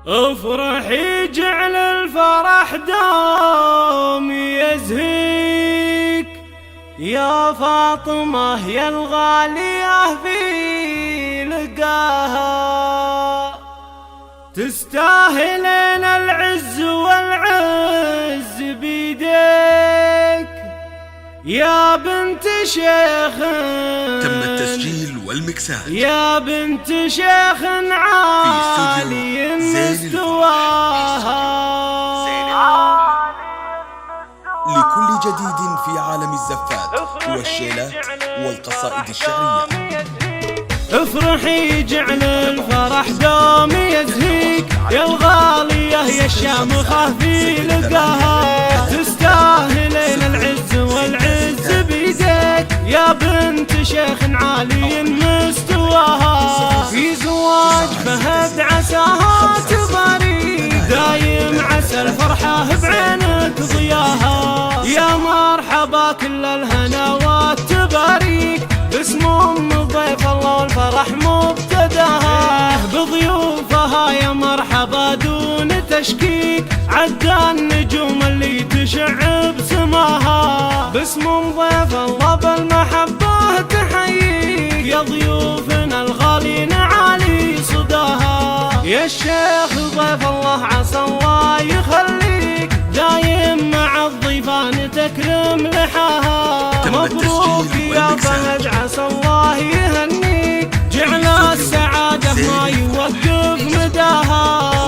افرحي جعل الفرح دوم يزهيك يا فاطمة يا الغالية في لقاها، تستاهلين العز والعز بيديك يا بنت شيخ. تم التسجيل والمكساج يا بنت شيخ عالي مستواها. لكل جديد في عالم الزفات والشيلات والقصائد الشعرية. افرحي جعل الفرح دوم يزهيك يا الغالية يا الشامخة في لقاها، تستاهلين العز والعز بيديك يا بنت شيخ عالي مستواها. في زواج فهد عساها تباريك دايم عسى الفرحة بعينك ضياها. يا مرحبا كل الهناوات تباريك باسم ام ضيف الله والفرح مبتداها، بضيوفها يا مرحبا دون تشكيك عدى النجوم اللي تشع بسماها. باسم ام ضيف الله بالمحبة تحييك يا ضيوفنا الغالين عالي صداها. يا الشيخ ضيف الله عسى الله يخليك دايم مع الضيفان تكرم لحاها. مبروك يا فهد عسى الله يهنيك جعل السعادة ما يوقف مداها.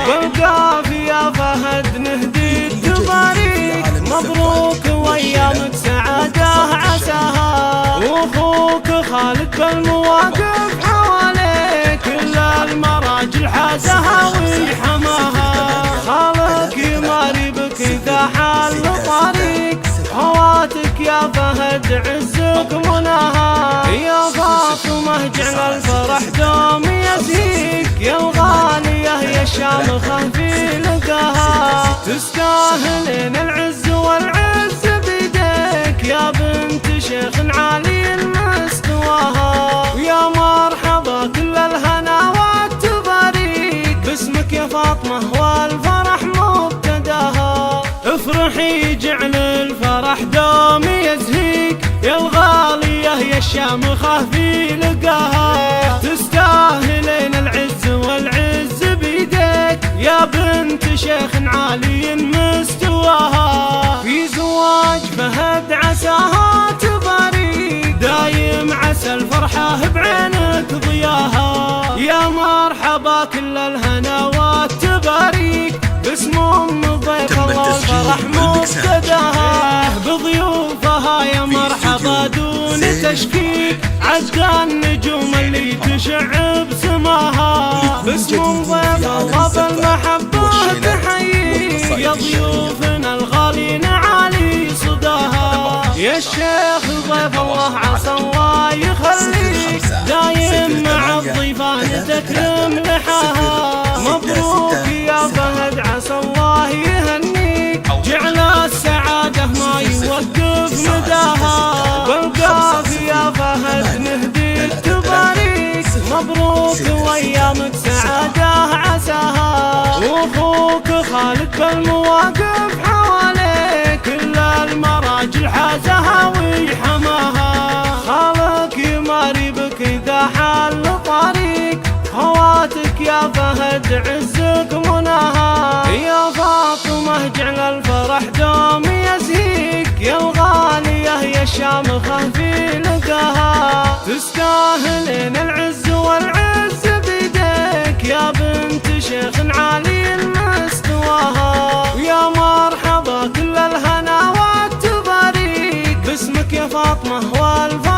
بالقاف يا فهد نهدي تباريك مبروك وايامك سعادة عساها. واخوك خالد بالمواقف حواليك كل المراجل حازها ويحماها. خالك يماري بك اذا حال طريق خواتك يا فهد عزك مناها. يا فاطمة جعل الفرح دوم يزهيك يا الغالية يا الشامخة في لقاها، تستاهلين العز والعز بيديك يا بنت شيخ عالي مستواها. يا مرحبا كل الهناوات تباريك باسمك يا فاطمة والفرح مبتداها. افرحي جعل الفرح دوم يزهيك يا الغالية يا الشامخة في لقاها، تستاهلين العز والعز بيديك يا بنت شيخ عالي مستواها. في زواج فهد عساها تباريك دايم عسى الفرحة بعينك ضياها. يا مرحبا كل الهناوات تباريك باسم ام ضيف الله الفرح مبتداها، بضيوفها يا مرحبا دون تشكيك عدى النجوم اللي تشع بسماها. باسم ام ضيف الله بالمحبة تحييك يا ضيوفنا الغالين عالي صداها. يا الشيخ ضيف الله عسى الله يخليك دايم مع الضيفان تكرم لحاها. مبروك يا فهد عسى الله يهنيك جعل السعادة ما يوقف مداها. بالقاف يا فهد نهدي تباريك مبروك وايامك سعادة عساها. واخوك خالد بالمواقف حواليك كل المراجل حازها ويحماها. خالك يماري بك اذا حال طريق خواتك يا فهد عزك مناها. يا فاطمة جعل الفرح دوم يزهيك يا الغالية يا الشامخة في لقاها، تستاهلين العز والعز بيديك يا بنت شيخ عالي مستواها. يا مرحبا كل الهناوات تباريك باسمك يا فاطمة والفرح